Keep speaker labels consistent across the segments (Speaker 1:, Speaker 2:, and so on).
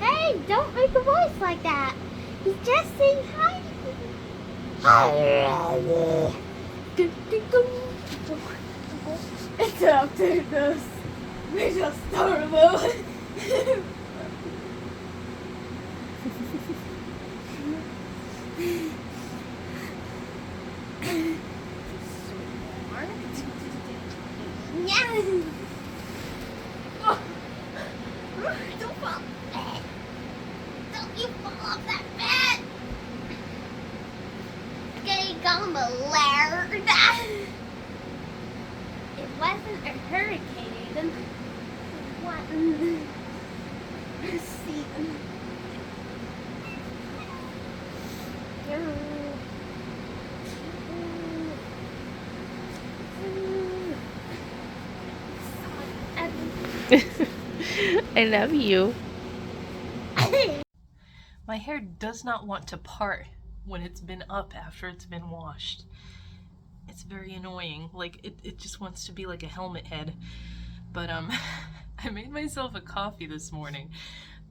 Speaker 1: Hey, don't make a voice like that. He's just saying hi. Hi. It's after this. We just started. Yeah. Don't fall. Don't you fall off that bed. Okay, come alert. It wasn't a hurricane. What? See.
Speaker 2: I love you. My hair does not want to part when it's been up after it's been washed. It's very annoying. Like, it just wants to be like a helmet head. But, I made myself a coffee this morning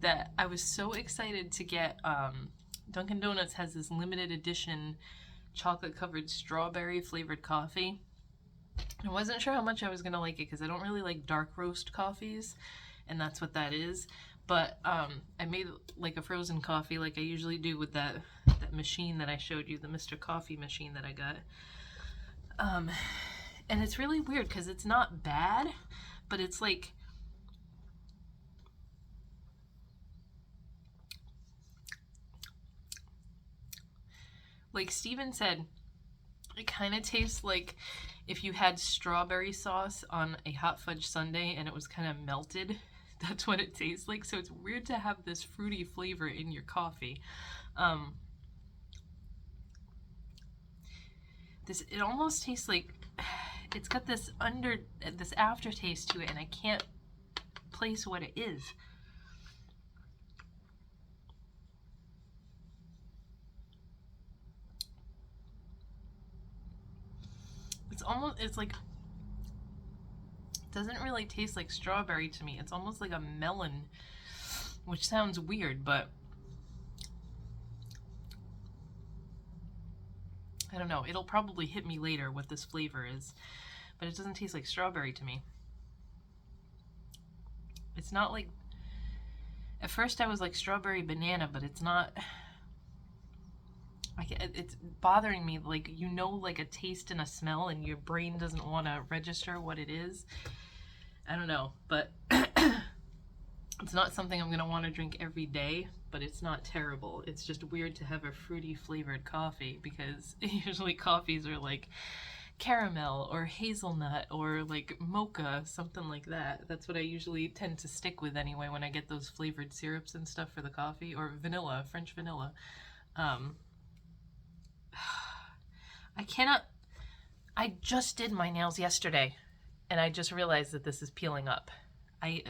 Speaker 2: that I was so excited to get. Dunkin' Donuts has this limited edition chocolate covered strawberry flavored coffee. I wasn't sure how much I was gonna like it because I don't really like dark roast coffees, and that's what that is. But I made like a frozen coffee like I usually do with that machine that I showed you, the Mr. Coffee machine that I got. And it's really weird because it's not bad, but it's like Steven said, it kind of tastes like if you had strawberry sauce on a hot fudge sundae and it was kind of melted. That's what it tastes like. So it's weird to have this fruity flavor in your coffee. It almost tastes like it's got this aftertaste to it, and I can't place what it is. It's like, it doesn't really taste like strawberry to me. It's almost like a melon, which sounds weird, but I don't know. It'll probably hit me later what this flavor is, but it doesn't taste like strawberry to me. It's not like, at first I was like strawberry banana, but it's not. It's bothering me, like, like a taste and a smell, and your brain doesn't want to register what it is. I don't know, but it's not something I'm going to want to drink every day, but it's not terrible. It's just weird to have a fruity flavored coffee because usually coffees are like caramel or hazelnut or like mocha, something like that. That's what I usually tend to stick with anyway when I get those flavored syrups and stuff for the coffee, or vanilla, French vanilla. I just did my nails yesterday, and I just realized that this is peeling up. I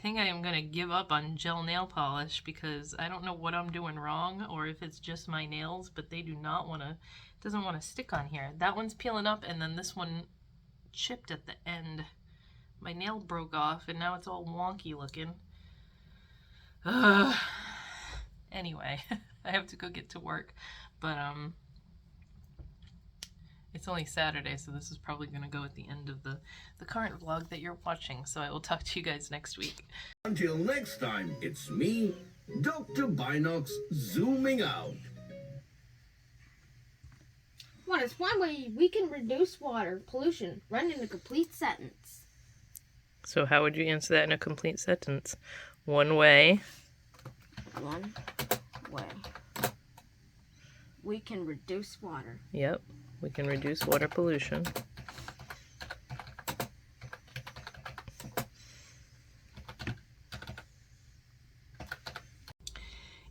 Speaker 2: think I am going to give up on gel nail polish because I don't know what I'm doing wrong or if it's just my nails, but they doesn't want to stick on here. That one's peeling up, and then this one chipped at the end. My nail broke off, and now it's all wonky looking. Anyway, I have to go get to work, but it's only Saturday, so this is probably going to go at the end of the current vlog that you're watching, so I will talk to you guys next week.
Speaker 3: Until next time, it's me, Dr. Binocs, zooming out.
Speaker 1: What is one way we can reduce water pollution? Run in a complete sentence.
Speaker 2: So how would you answer that in a complete sentence? One way.
Speaker 1: One way we can reduce water.
Speaker 2: Yep, we can reduce water pollution.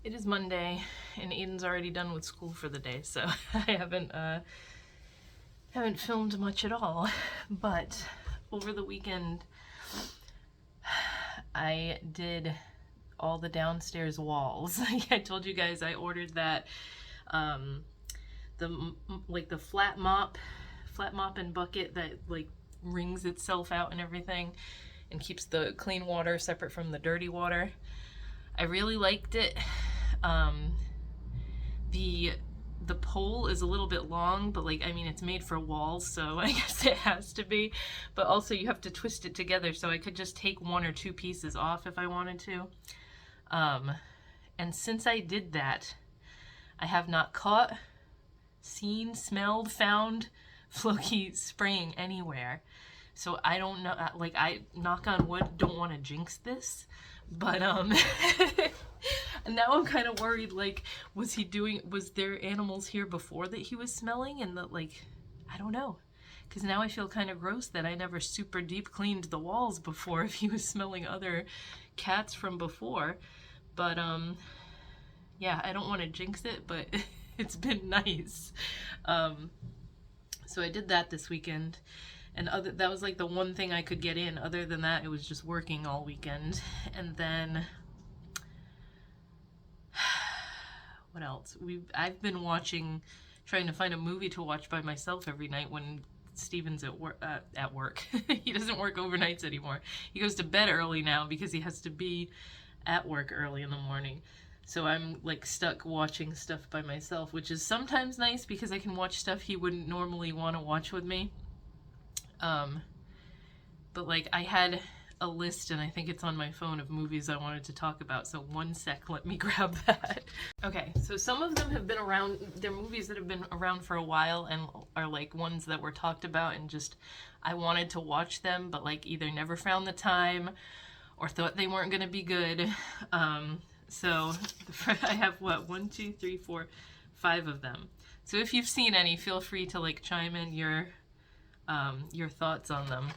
Speaker 2: It is Monday, and Aiden's already done with school for the day, so I haven't filmed much at all. But over the weekend, I did all the downstairs walls. I told you guys I ordered that like the flat mop and bucket that like wrings itself out and everything and keeps the clean water separate from the dirty water. I really liked it. The pole is a little bit long, but like, I mean, it's made for walls, so I guess it has to be. But also you have to twist it together, so I could just take 1 or 2 pieces off if I wanted to. And since I did that, I have not caught, seen, smelled, found Floki spraying anywhere. So I don't know, like, I, knock on wood, don't want to jinx this, but now I'm kind of worried, like, was there animals here before that he was smelling, and that, like, I don't know, because now I feel kind of gross that I never super deep cleaned the walls before if he was smelling other cats from before. But yeah, I don't want to jinx it, but it's been nice. So I did that this weekend, and that was like the one thing I could get in. Other than that, it was just working all weekend. And then what else? I've been trying to find a movie to watch by myself every night when Steven's at work. He doesn't work overnights anymore. He goes to bed early now because he has to be at work early in the morning. So I'm like stuck watching stuff by myself, which is sometimes nice because I can watch stuff he wouldn't normally want to watch with me. But like, I had a list, and I think it's on my phone, of movies I wanted to talk about, so 1 sec, let me grab that. Okay, so some of them have been around, they're movies that have been around for a while and are like ones that were talked about and just I wanted to watch them, but like either never found the time or thought they weren't going to be good. So I have 1, 2, 3, 4, 5 of them. So if you've seen any, feel free to like chime in your thoughts on them.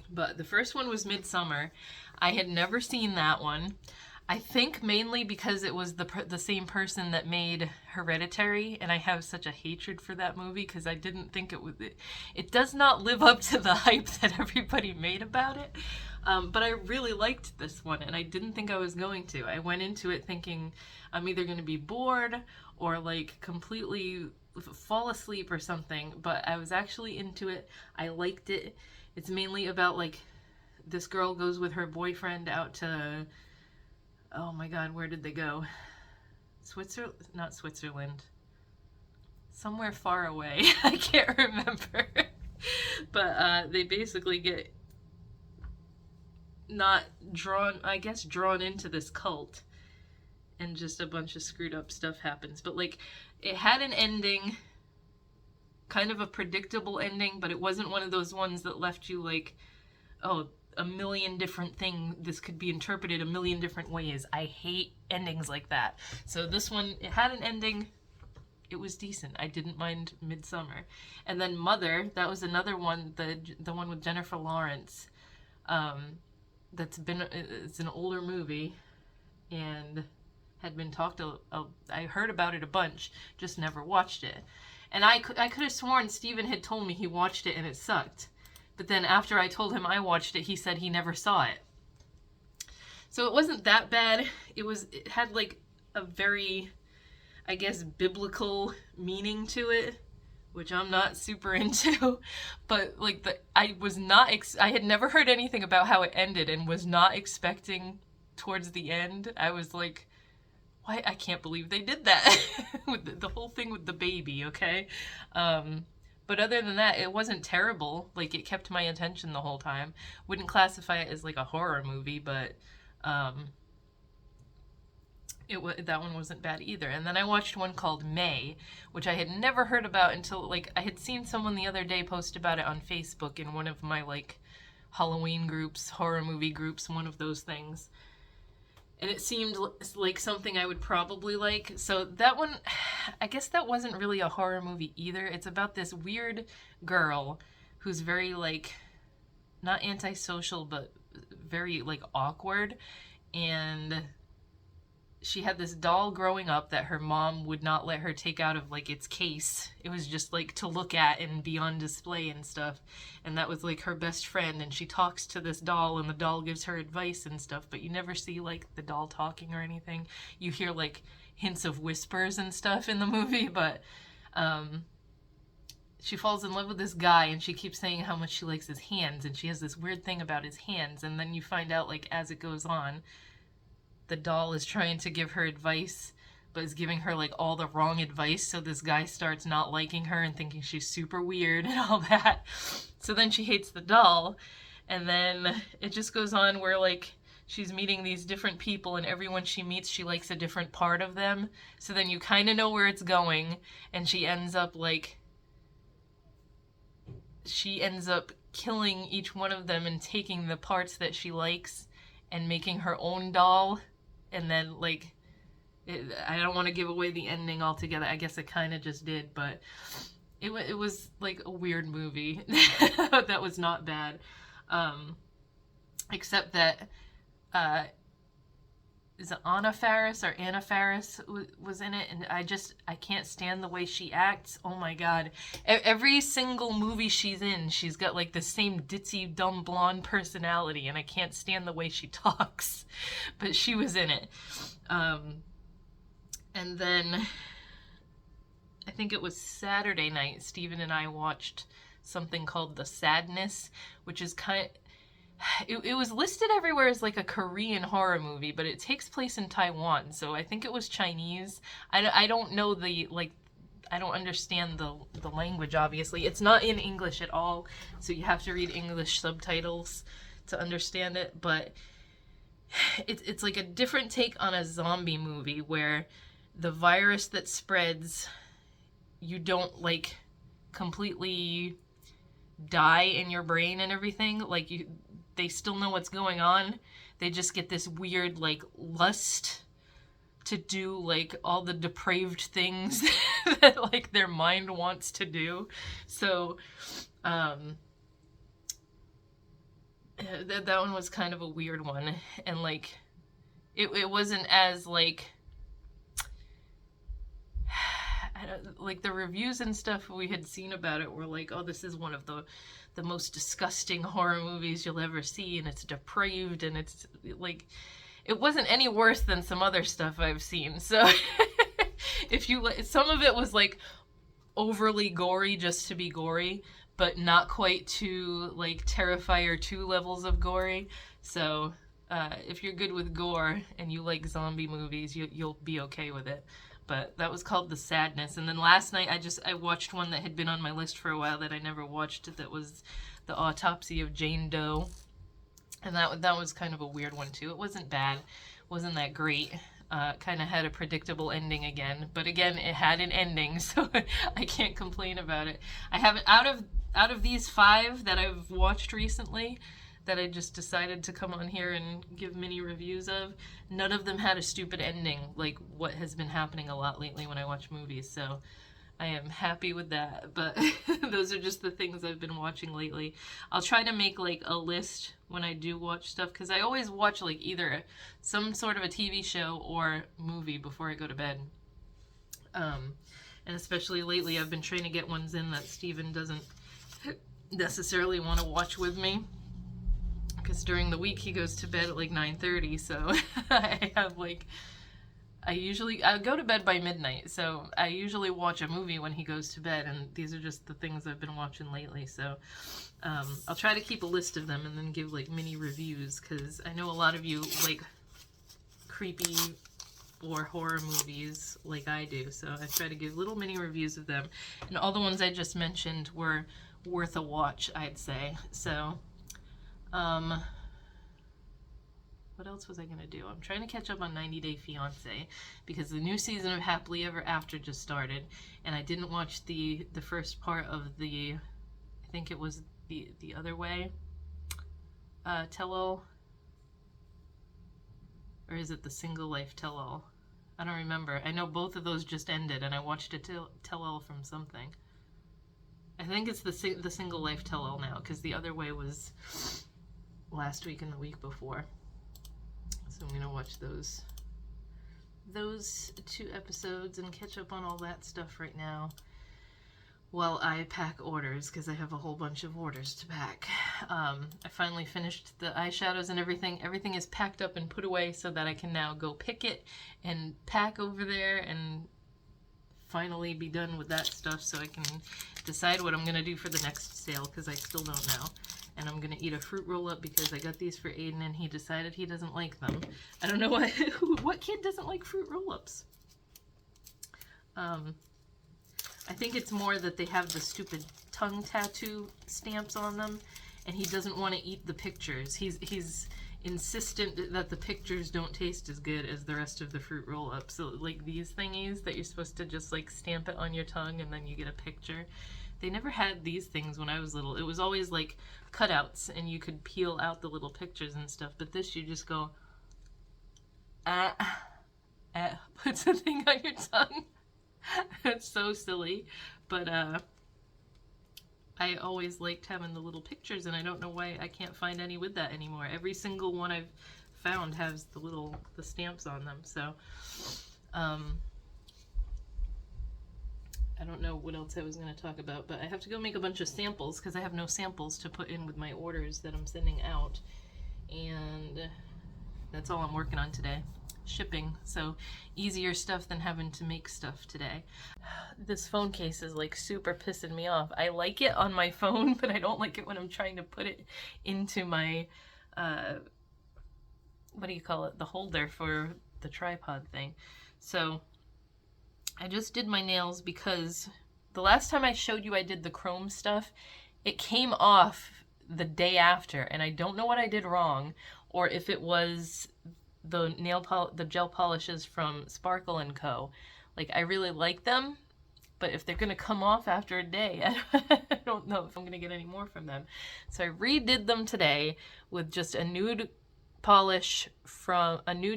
Speaker 2: But the first one was Midsommar. I had never seen that one. I think mainly because it was the same person that made Hereditary, and I have such a hatred for that movie because I didn't think it does not live up to the hype that everybody made about it. But I really liked this one, and I didn't think I was going to. I went into it thinking I'm either going to be bored or like completely fall asleep or something, but I was actually into it. I liked it. It's mainly about like this girl goes with her boyfriend out to, oh my god, where did they go? Not Switzerland. Somewhere far away. I can't remember. But they basically get drawn into this cult, and just a bunch of screwed up stuff happens. But like, it had an ending, kind of a predictable ending, but it wasn't one of those ones that left you like, oh, a million different things, this could be interpreted a million different ways. I hate endings like that. So this one, it had an ending, it was decent. I didn't mind Midsommar. And then Mother, that was another one, the one with Jennifer Lawrence. It's an older movie and had been I heard about it a bunch, just never watched it. And I could have sworn Steven had told me he watched it and it sucked. But then after I told him I watched it, he said he never saw it. So it wasn't that bad. It had like a very, I guess, biblical meaning to it, which I'm not super into. But like I had never heard anything about how it ended and was not expecting towards the end. I was like, why? I can't believe they did that. With the whole thing with the baby, okay? But other than that, it wasn't terrible. Like, it kept my attention the whole time. Wouldn't classify it as like a horror movie, but that one wasn't bad either. And then I watched one called May, which I had never heard about until, like, I had seen someone the other day post about it on Facebook in one of my, like, Halloween groups, horror movie groups, one of those things. And it seemed like something I would probably like. So that one, I guess that wasn't really a horror movie either. It's about this weird girl who's very, like, not antisocial, but very, like, awkward. And she had this doll growing up that her mom would not let her take out of, like, its case. It was just, like, to look at and be on display and stuff. And that was, like, her best friend. And she talks to this doll, and the doll gives her advice and stuff. But you never see, like, the doll talking or anything. You hear, like, hints of whispers and stuff in the movie. But She falls in love with this guy, and she keeps saying how much she likes his hands, and she has this weird thing about his hands, and then you find out, like, as it goes on, the doll is trying to give her advice, but is giving her, like, all the wrong advice, so this guy starts not liking her and thinking she's super weird and all that. So then she hates the doll, and then it just goes on where, like, she's meeting these different people, and everyone she meets, she likes a different part of them, so then you kind of know where it's going, and she ends up killing each one of them and taking the parts that she likes and making her own doll. And then, like, I don't want to give away the ending altogether. I guess I kind of just did, but it was like a weird movie. That was not bad. Except that, is it Anna Faris or Anna Faris was in it, and I can't stand the way she acts. Oh my god. Every single movie she's in, she's got like the same ditzy, dumb, blonde personality, and I can't stand the way she talks. But she was in it. And then, I think it was Saturday night, Steven and I watched something called The Sadness, which is it was listed everywhere as like a Korean horror movie, but it takes place in Taiwan, so I think it was Chinese. I don't know I don't understand the language, obviously. It's not in English at all, so you have to read English subtitles to understand it, but it's like a different take on a zombie movie where the virus that spreads, you don't like completely die in your brain and everything. Like, they still know what's going on. They just get this weird, like, lust to do, like, all the depraved things that, like, their mind wants to do. So, that one was kind of a weird one. And, like, it wasn't as, like the reviews and stuff we had seen about it were like, oh, this is one of the most disgusting horror movies you'll ever see, and it's depraved, and it's like, it wasn't any worse than some other stuff I've seen. So if you some of it was like overly gory just to be gory, but not quite to like Terrifier 2 levels of gory. So if you're good with gore and you like zombie movies, you'll be okay with it. But that was called The Sadness. And then last night I watched one that had been on my list for a while that I never watched. That was The Autopsy of Jane Doe. And that was kind of a weird one too. It wasn't bad. Wasn't that great. Kind of had a predictable ending again. But again, it had an ending, so I can't complain about it. I haven't, out of these 5 that I've watched recently, that I just decided to come on here and give mini reviews of, none of them had a stupid ending, like what has been happening a lot lately when I watch movies, so I am happy with that. But those are just the things I've been watching lately. I'll try to make like a list when I do watch stuff, because I always watch like either some sort of a TV show or movie before I go to bed. And especially lately I've been trying to get ones in that Steven doesn't necessarily want to watch with me, because during the week he goes to bed at like 9:30, so I have like, I go to bed by midnight, so I usually watch a movie when he goes to bed, and these are just the things I've been watching lately. So I'll try to keep a list of them and then give like mini reviews, because I know a lot of you like creepy or horror movies like I do, so I try to give little mini reviews of them, and all the ones I just mentioned were worth a watch, I'd say. So what else was I gonna do? I'm trying to catch up on 90 Day Fiancé, because the new season of Happily Ever After just started, and I didn't watch the first part of the, I think it was the Other Way tell-all, or is it the Single Life tell-all? I don't remember. I know both of those just ended, and I watched a tell-all from something. I think it's the Single Life tell-all now, because the Other Way was last week and the week before. So I'm gonna watch those 2 episodes and catch up on all that stuff right now while I pack orders, because I have a whole bunch of orders to pack. I finally finished the eyeshadows and everything. Everything is packed up and put away so that I can now go pick it and pack over there and finally be done with that stuff so I can decide what I'm going to do for the next sale, because I still don't know. And I'm going to eat a fruit roll-up because I got these for Aiden and he decided he doesn't like them. I don't know why. What kid doesn't like fruit roll-ups? I think it's more that they have the stupid tongue tattoo stamps on them, and he doesn't want to eat the pictures. He's insistent that the pictures don't taste as good as the rest of the fruit roll-up. So like these thingies that you're supposed to just like stamp it on your tongue and then you get a picture. They never had these things when I was little. It was always like cutouts and you could peel out the little pictures and stuff. But this, you just go, puts the thing on your tongue. It's so silly, but I always liked having the little pictures, and I don't know why I can't find any with that anymore. Every single one I've found has the stamps on them. So I don't know what else I was going to talk about, but I have to go make a bunch of samples because I have no samples to put in with my orders that I'm sending out, and that's all I'm working on today. Shipping, so easier stuff than having to make stuff today. This phone case is like super pissing me off. I like it on my phone, but I don't like it when I'm trying to put it into my what do you call it, the holder for the tripod thing. So I just did my nails because the last time I showed you I did the chrome stuff, it came off the day after, and I don't know what I did wrong, or if it was the the gel polishes from Sparkle & Co. Like, I really like them, but if they're gonna come off after a day, I don't know if I'm gonna get any more from them. So I redid them today with just a nude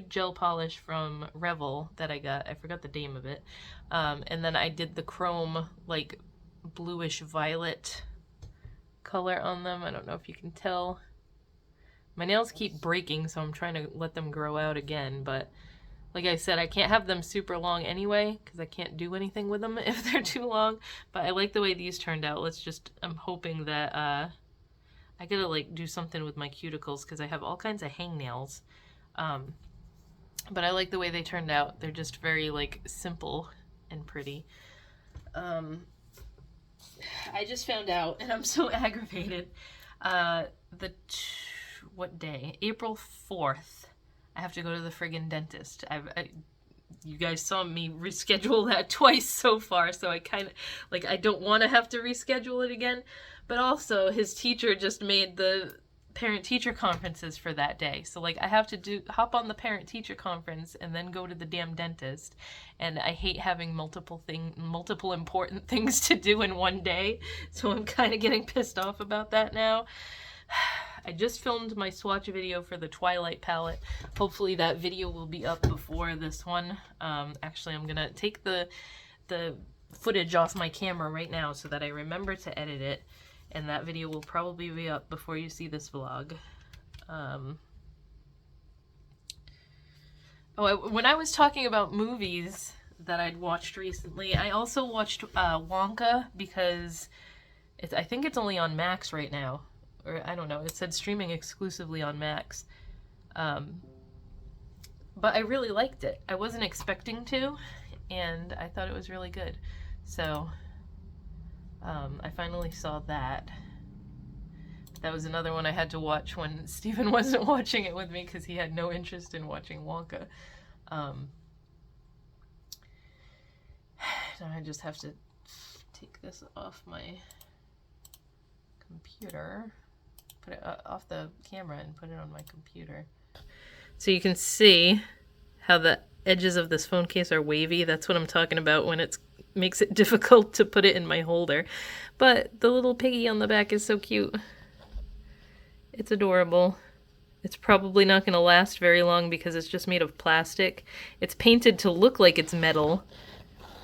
Speaker 2: gel polish from Revel that I got. I forgot the name of it. And then I did the chrome, like, bluish violet color on them. I don't know if you can tell. My nails keep breaking, so I'm trying to let them grow out again, but like I said, I can't have them super long anyway, because I can't do anything with them if they're too long, but I like the way these turned out. I'm hoping that, I gotta, like, do something with my cuticles, because I have all kinds of hangnails, but I like the way they turned out. They're just very, like, simple and pretty. I just found out, and I'm so aggravated, what day? April 4th. I have to go to the friggin' dentist. You guys saw me reschedule that twice so far, so I kind of, like, I don't want to have to reschedule it again, but also his teacher just made the parent-teacher conferences for that day, so, like, I have to hop on the parent-teacher conference and then go to the damn dentist, and I hate having multiple important things to do in one day, so I'm kind of getting pissed off about that now. I just filmed my swatch video for the Twilight palette. Hopefully that video will be up before this one. Actually, I'm gonna take the footage off my camera right now so that I remember to edit it, and that video will probably be up before you see this vlog. When I was talking about movies that I'd watched recently, I also watched Wonka, because I think it's only on Max right now. Or I don't know, it said streaming exclusively on Max. But I really liked it. I wasn't expecting to, and I thought it was really good. So, I finally saw that. That was another one I had to watch when Steven wasn't watching it with me, because he had no interest in watching Wonka. Now I just have to take this off my computer. Put it off the camera and put it on my computer. So you can see how the edges of this phone case are wavy. That's what I'm talking about when it makes it difficult to put it in my holder. But the little piggy on the back is so cute. It's adorable. It's probably not going to last very long because it's just made of plastic. It's painted to look like it's metal,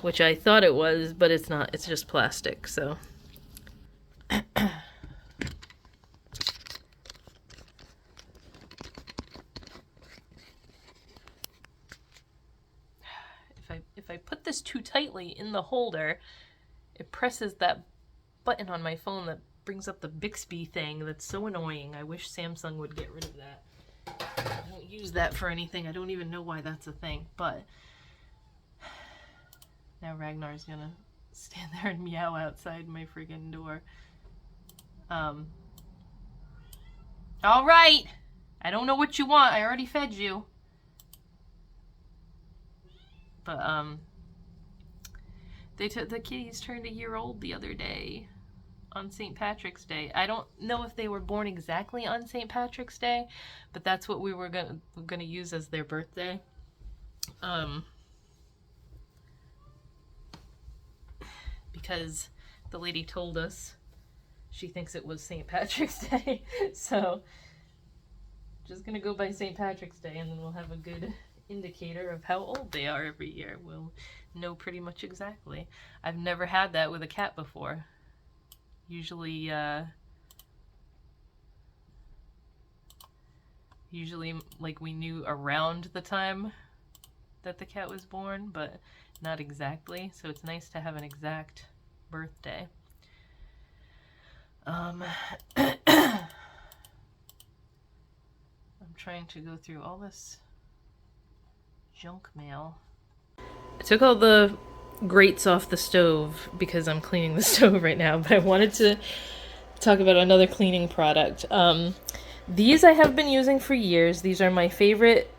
Speaker 2: which I thought it was, but it's not. It's just plastic, so... If I put this too tightly in the holder, it presses that button on my phone that brings up the Bixby thing. That's so annoying. I wish Samsung would get rid of that. I don't use that for anything. I don't even know why that's a thing, but Now Ragnar's gonna stand there and meow outside my friggin' door. Alright! I don't know what you want. I already fed you. But, the kitties turned a year old the other day on St. Patrick's Day. I don't know if they were born exactly on St. Patrick's Day, but that's what we were gonna use as their birthday. Because the lady told us she thinks it was St. Patrick's Day. So, just gonna go by St. Patrick's Day, and then we'll have a good indicator of how old they are every year. We'll know pretty much exactly. I've never had that with a cat before. Usually like we knew around the time that the cat was born, but not exactly. So it's nice to have an exact birthday. I'm trying to go through all this junk mail. I took all the grates off the stove because I'm cleaning the stove right now, but I wanted to talk about another cleaning product. These I have been using for years. These are my favorite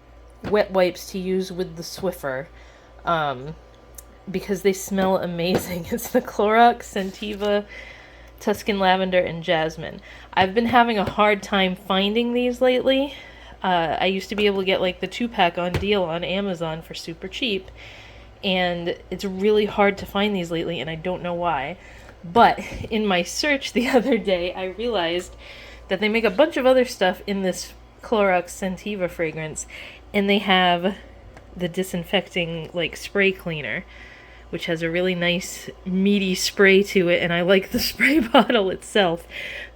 Speaker 2: wet wipes to use with the Swiffer, because they smell amazing. It's the Clorox Scentiva Tuscan Lavender and Jasmine. I've been having a hard time finding these lately. I used to be able to get like the 2-pack on deal on Amazon for super cheap, and it's really hard to find these lately, and I don't know why. But in my search the other day, I realized that they make a bunch of other stuff in this Clorox Scentiva fragrance, and they have the disinfecting like spray cleaner, which has a really nice meaty spray to it, and I like the spray bottle itself,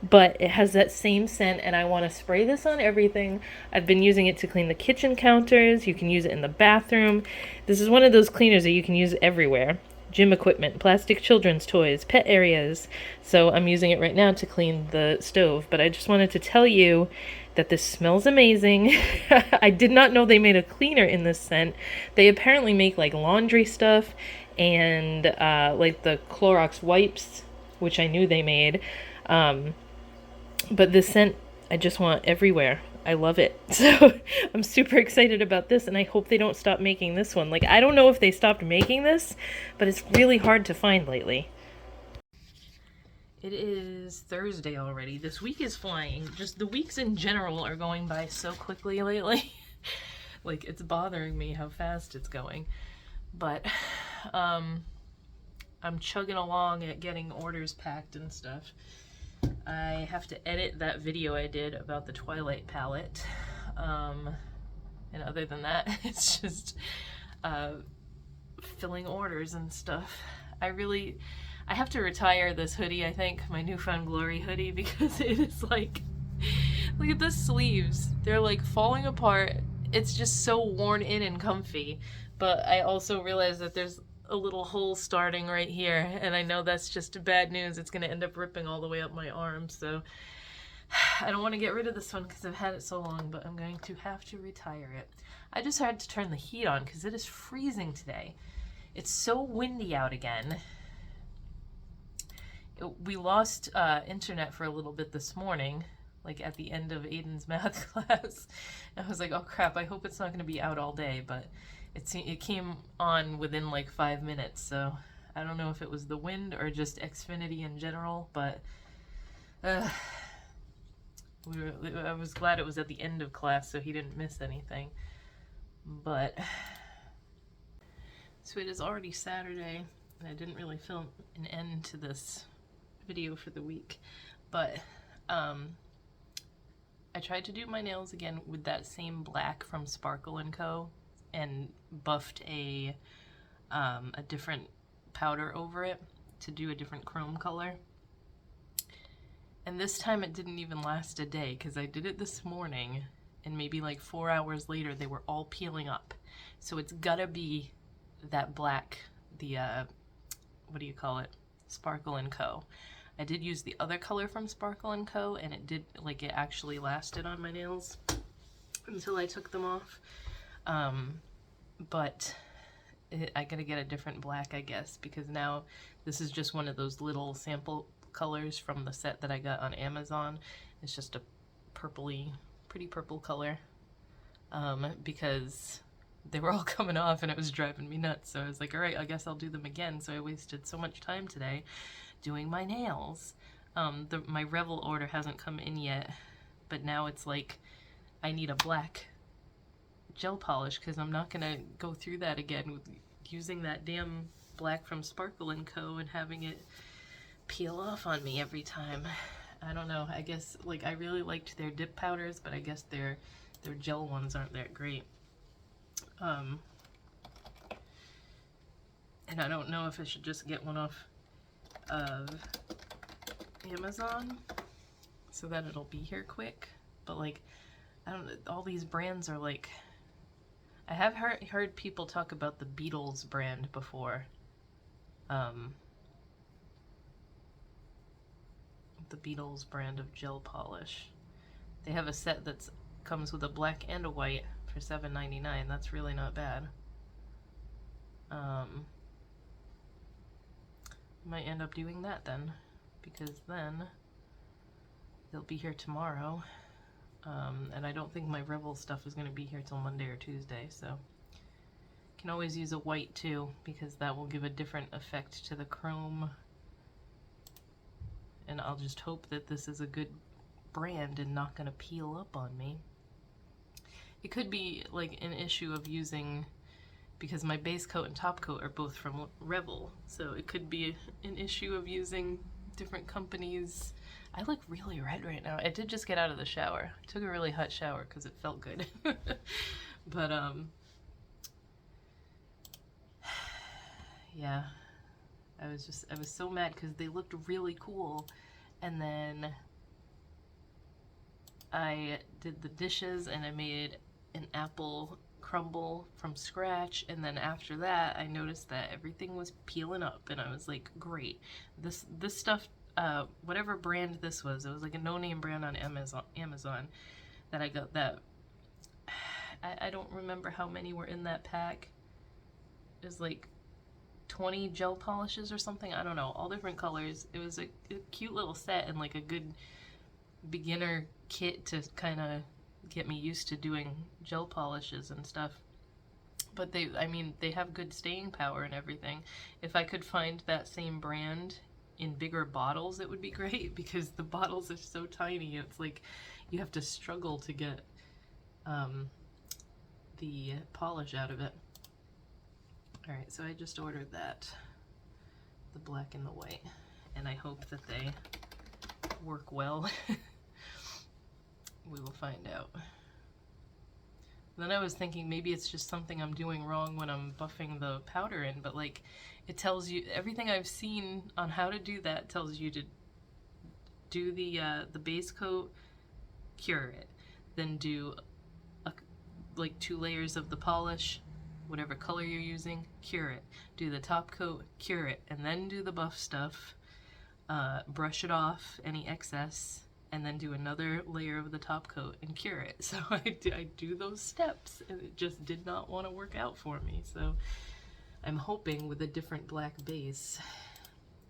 Speaker 2: but it has that same scent, and I want to spray this on everything. I've been using it to clean the kitchen counters. You can use it in the bathroom. This is one of those cleaners that you can use everywhere. Gym equipment, plastic children's toys, pet areas. So I'm using it right now to clean the stove, but I just wanted to tell you that this smells amazing. I did not know they made a cleaner in this scent. They apparently make like laundry stuff and like the Clorox wipes, which I knew they made. But this scent, I just want everywhere. I love it. So I'm super excited about this, and I hope they don't stop making this one. Like, I don't know if they stopped making this, but it's really hard to find lately. It is Thursday already. This week is flying. Just the weeks in general are going by so quickly lately. Like, it's bothering me how fast it's going. But I'm chugging along at getting orders packed and stuff. I have to edit that video I did about the Twilight palette. And other than that, it's just filling orders and stuff. I have to retire this hoodie, I think, my Newfound Glory hoodie, because it is like, look at the sleeves. They're like falling apart. It's just so worn in and comfy. But I also realize that there's a little hole starting right here, and I know that's just bad news. It's going to end up ripping all the way up my arm, so I don't want to get rid of this one because I've had it so long, but I'm going to have to retire it. I just had to turn the heat on because it is freezing today. It's so windy out again. We lost internet for a little bit this morning, like at the end of Aiden's math class. I was like, oh crap, I hope it's not going to be out all day, but it came on within like 5 minutes, so I don't know if it was the wind or just Xfinity in general, but I was glad it was at the end of class so he didn't miss anything. But so it is already Saturday, and I didn't really film an end to this video for the week, but I tried to do my nails again with that same black from Sparkle & Co. and buffed a different powder over it to do a different chrome color. And this time it didn't even last a day, because I did it this morning and maybe like 4 hours later they were all peeling up. So it's gotta be that black, the what do you call it, Sparkle & Co. I did use the other color from Sparkle & Co. and it did, like, it actually lasted on my nails until I took them off. But I gotta get a different black, I guess, because now this is just one of those little sample colors from the set that I got on Amazon. It's just a purpley, pretty purple color, because they were all coming off and it was driving me nuts. So I was like, all right, I guess I'll do them again. So I wasted so much time today doing my nails. My Revel order hasn't come in yet, but now it's like I need a black gel polish because I'm not gonna go through that again with using that damn black from Sparkle & Co. and having it peel off on me every time. I don't know, I guess, like, I really liked their dip powders, but I guess their gel ones aren't that great. And I don't know if I should just get one off of Amazon so that it'll be here quick, but like, I don't know, all these brands are like, I have heard people talk about the Beatles brand before. The Beatles brand of gel polish. They have a set that comes with a black and a white for $7.99. That's really not bad. Might end up doing that then, because then they'll be here tomorrow. And I don't think my Revel stuff is going to be here till Monday or Tuesday, so can always use a white too, because that will give a different effect to the chrome. And I'll just hope that this is a good brand and not going to peel up on me. It could be like an issue of using, because my base coat and top coat are both from Revel, so it could be an issue of using different companies. I look really red right now. I did just get out of the shower. I took a really hot shower because it felt good. But yeah, I was so mad because they looked really cool, and then I did the dishes and I made an apple crumble from scratch, and then after that I noticed that everything was peeling up, and I was like, great, this stuff, whatever brand this was, it was like a no-name brand on Amazon that I got. That I don't remember how many were in that pack. It was like 20 gel polishes or something, I don't know, all different colors. It was a cute little set and like a good beginner kit to kind of get me used to doing gel polishes and stuff. But they have good staying power and everything. If I could find that same brand in bigger bottles, it would be great, because the bottles are so tiny. It's like you have to struggle to get the polish out of it. Alright, so I just ordered that, the black and the white, and I hope that they work well. We will find out. Then I was thinking maybe it's just something I'm doing wrong when I'm buffing the powder in, but like, it tells you, everything I've seen on how to do that tells you to do the base coat, cure it, then do like 2 layers of the polish, whatever color you're using, cure it, do the top coat, cure it, and then do the buff stuff, brush it off, any excess, and then do another layer of the top coat and cure it. So I do those steps, and it just did not want to work out for me. So I'm hoping with a different black base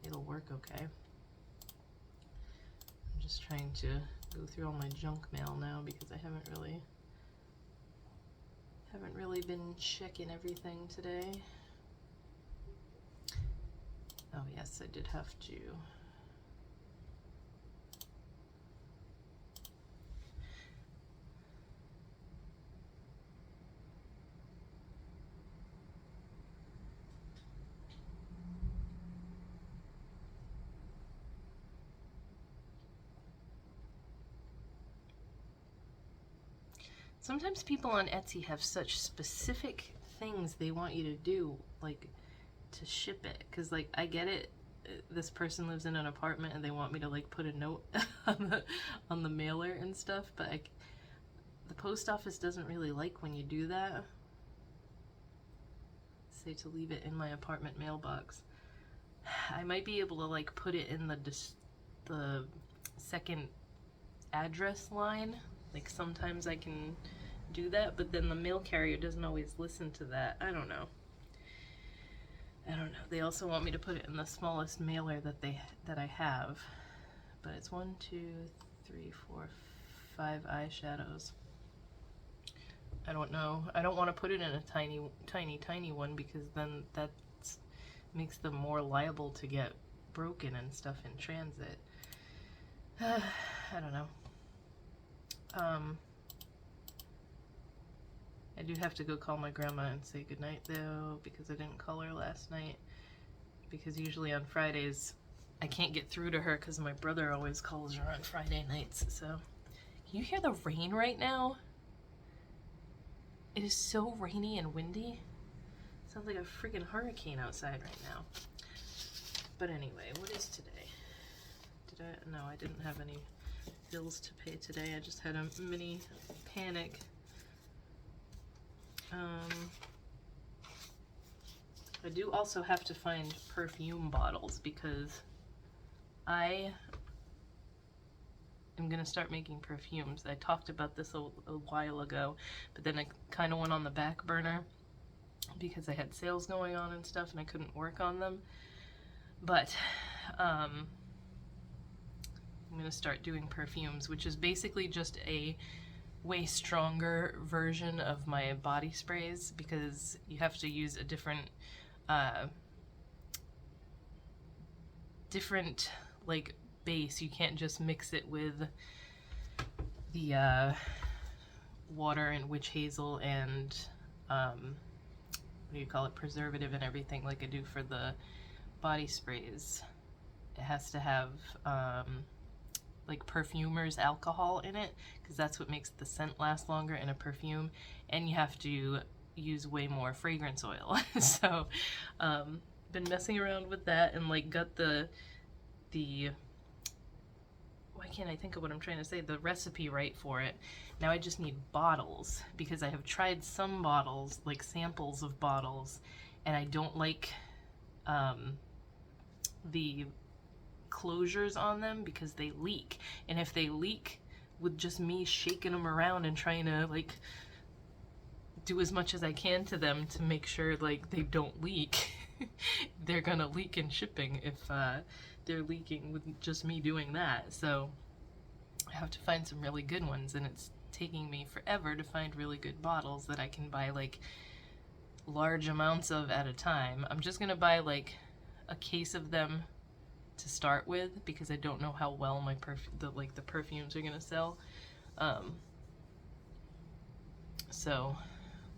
Speaker 2: it'll work okay. I'm just trying to go through all my junk mail now, because I haven't really been checking everything today. Oh yes, I did have to. Sometimes people on Etsy have such specific things they want you to do, like to ship it. Because like, I get it, this person lives in an apartment and they want me to like put a note on the mailer and stuff, but the post office doesn't really like when you do that. Say to leave it in my apartment mailbox. I might be able to like put it in the second address line. Like sometimes I can do that, but then the mail carrier doesn't always listen to that. I don't know. They also want me to put it in the smallest mailer that I have, but it's 1, 2, 3, 4, 5 eyeshadows. I don't know. I don't want to put it in a tiny one because then that makes them more liable to get broken and stuff in transit. I don't know. I do have to go call my grandma and say goodnight though, because I didn't call her last night. Because usually on Fridays I can't get through to her because my brother always calls her on Friday nights. So, can you hear the rain right now? It is so rainy and windy. Sounds like a freaking hurricane outside right now. But anyway, what is today? No, I didn't have any bills to pay today. I just had a mini panic. I do also have to find perfume bottles because I am gonna start making perfumes. I talked about this a while ago, but then I kind of went on the back burner because I had sales going on and stuff and I couldn't work on them. But I'm gonna start doing perfumes, which is basically just a way stronger version of my body sprays, because you have to use a different like base. You can't just mix it with the water and witch hazel and what do you call it, preservative and everything like I do for the body sprays. It has to have like perfumer's alcohol in it, because that's what makes the scent last longer in a perfume, and you have to use way more fragrance oil. So been messing around with that and like got the why can't I think of what I'm trying to say, the recipe right for it. Now I just need bottles, because I have tried some bottles, like samples of bottles, and I don't like the closures on them because they leak. And if they leak with just me shaking them around and trying to like do as much as I can to them to make sure like they don't leak, they're gonna leak in shipping if they're leaking with just me doing that. So I have to find some really good ones, and it's taking me forever to find really good bottles that I can buy like large amounts of at a time. I'm just gonna buy like a case of them to start with, because I don't know how well my the perfumes are gonna sell. So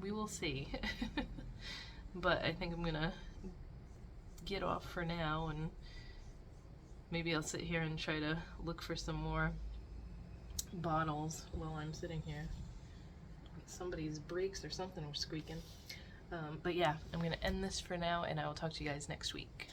Speaker 2: we will see. But I think I'm gonna get off for now, and maybe I'll sit here and try to look for some more bottles while I'm sitting here. Somebody's brakes or something were squeaking. But yeah, I'm gonna end this for now, and I will talk to you guys next week.